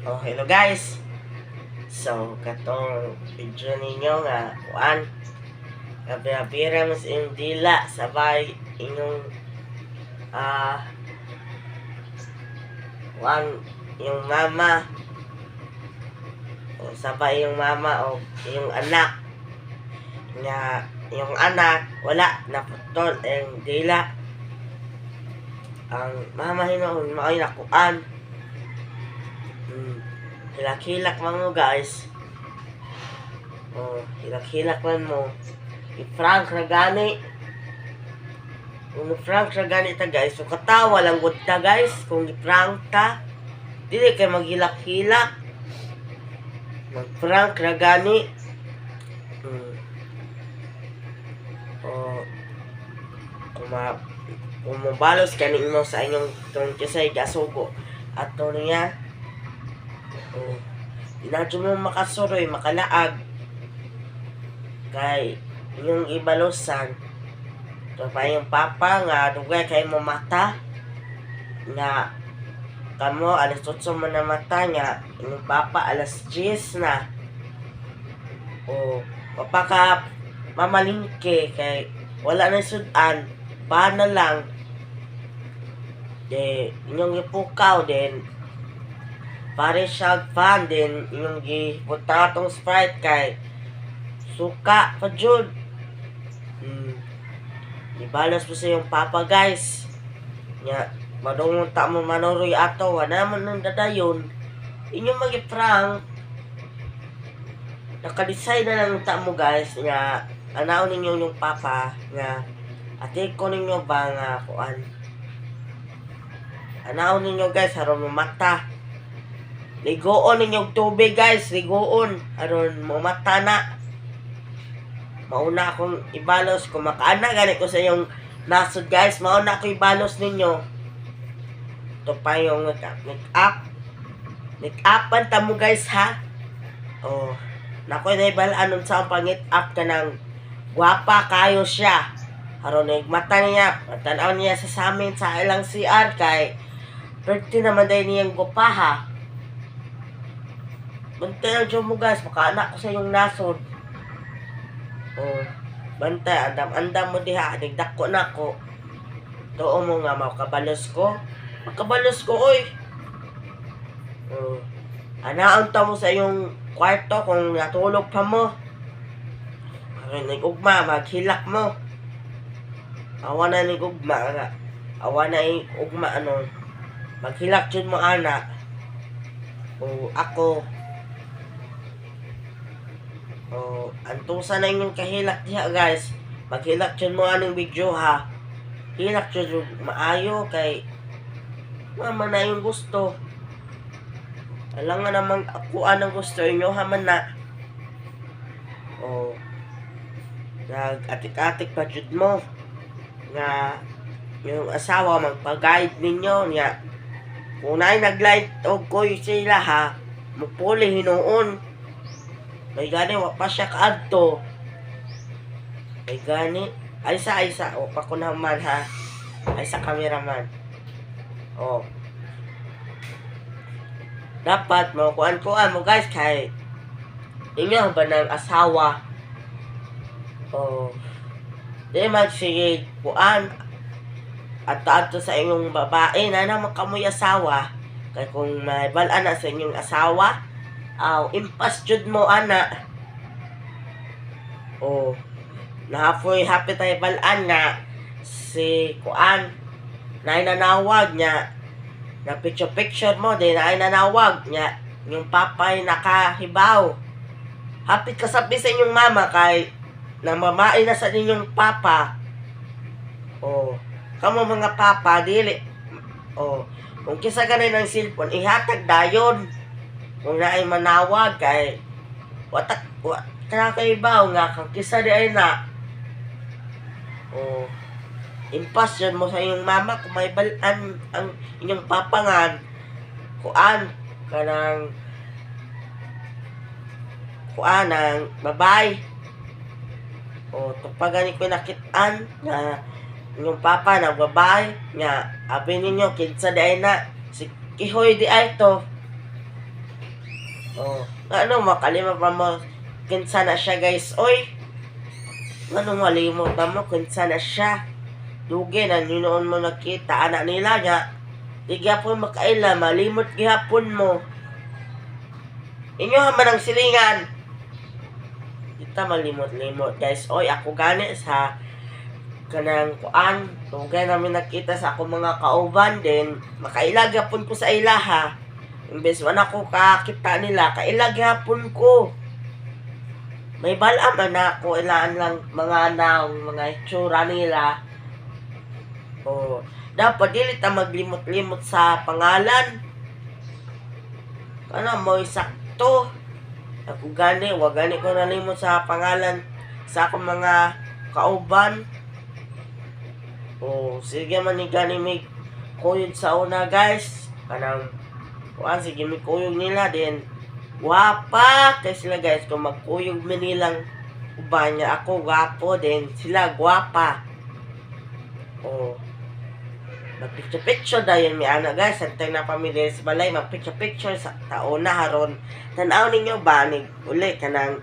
Oh, hello guys. So, katong video ninyo nga kuan kapira mas yung dila sabay inyong kuan yung mama o sabay yung mama o yung anak nga yung anak wala naputol ang dila ang mama hinuon maoy nakuan. Hilak-hilak man mo guys. Hilak-hilak man mo. I-frank na gani. Kung i-frank na gani ta guys, so katawa lang gud ta guys. Kung i-frank ta, dili kay maghilak-hilak. Mag-frank na gani. Kung mabalos kanin mo sa inyong itong kisay gasugo. Ato niya, inadyo mo makasuroy, makalaag kay yung ibalosan ito pa yung papa nga dugay kay mo mata nga kamo alas 8 mo na mata nga yung papa alas 10 na mapaka mamalingke kay wala na sudan ba na lang de inyong ipukaw din pare siya fan din yung gibuta atong Sprite kay suka pa jud. Ibalas po sa yung papa guys nya madungon ta mo manuroy ato wala man nang dadayon inyong magi-prank naka-design na lang ta mo guys nga anaon ninyo yung papa nga ate ko ninyo ba nga kuan anaon ninyo guys aron mo mata ligoon ninyong tubig guys, ligoon aron mo mata na mauna akong ibalos kung makaana gani ko sa yung nasod guys mauna ako ibalos ninyo ito pa yung make upan ta mo guys ha nakoy na ibalaan sa ang pangit up ka ng gwapa kayo siya aron mata niya tanaw niya sa amin sa ilang CR kay birthday naman dahil niyang gupaha. Bantay ang dyan mo guys, makaanak ko sa yung nasod. Bantay, andam mo diha, nagdako na ko. Too mo nga, makabalos ko. Makabalos ko, oy. Anaan ta mo sa yung kwarto kung natulog pa mo. Nag-ugma, maghilak mo. Awa na nag-ugma, awa na ugma, maghilak dyan mo anak. Ako, antusa na yung kahilak diha guys maghilak dyan mo anong video ha hilak dyan maayo kay mama na yung gusto alam nga naman ako anong gusto inyo haman na nag-atik-atik pa dyan mo nga yung asawa magpag-guide ninyo nga kung na'y nag-light o koy sila ha mupuli hinoon may gani, wak pa siya kaadto. May gani. Aysa. Pa ko naman ha. Aysa cameraman. Dapat kuan mo guys kay inyo ba ng asawa. Di magsige kuan at ato sa inyong babae na naman kamoy asawa. Kay kung may balaan na sa inyong asawa, impas jud mo ana nahapoy happy tayo balaan nga si kuan na nanawag nya na picture mo din na nanawag nya yung papay nakahibaw happy kasabi sa inyong mama kay namamain na sa inyong papa kamo mga papa dili kung kisa ganay ng cellphone ihatag dayon kung na ay manawag kay kakaibaw nga kang kisa di ay na impas yan mo sa inyong mama kung may balaan ang inyong papangan kuan ng babay tupagani ko nakitaan nga inyong papa ng babay nga abi ninyo kinsa di ay na si Kihoy di ay to Oh, ano makalima pa mo kinsa na siya guys. Oy, ano malimot na mo kinsa na siya. Dugi na noon mo nakita anak nila nga. Di gyapon makaila malimot gihapon mo. Inyo man ang silingan. Kita malimot-limot guys. Oy, ako gani sa kanang kuan. Dugay namin nakita sa ako mga kauban din. Makailag gyapon ko sa ilaha. Imbes man ako kakita nila, kailag gyapon ko. May balam na ako ilaan lang mga naong mga itsura nila. Oh, dapat dili ta maglimot-limot sa pangalan. Kana mo sakto. Ako gani, wag gani ko nalimot sa pangalan sa akong mga kauban. Oh, sige man ni gani mig kuyog sa una guys. Kanang kuan sige mig kuyog nila din. Gwapa kay sila guys kung magkuyog man nilang uban niya ako gwapo din sila gwapa. Oh, magpicture-picture dayon mi ana guys antay na pamilya sa balay magpicture-picture sa taon na haron tan-aw ninyo ba ni uli kanang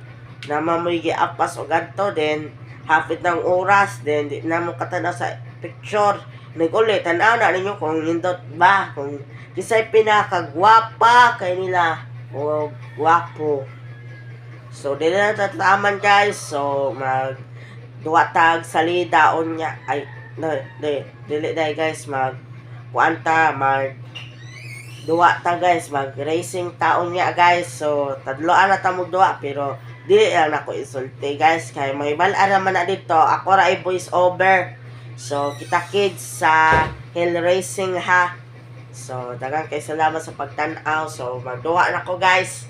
namamoy giapas og adto din hapit ng oras din di na mo katanaw sa picture naguli tan-aw na ninyo kung nindot ba kung kisay pinakagwapa kay nila o gwapo. So dili na tataman guys, so mag duwa tag salida unya ay no, dili dai guys mag kuanta mag duwa ta guys mag racing taon niya guys. So tadloan na ta mo duwa pero dili lang nako isulti guys kay may bal-a naman na dito ako ra ay voice over. So kita kids sa hill racing ha. So daghang kay salamat sa pagtan-aw. So magduwa na ko guys.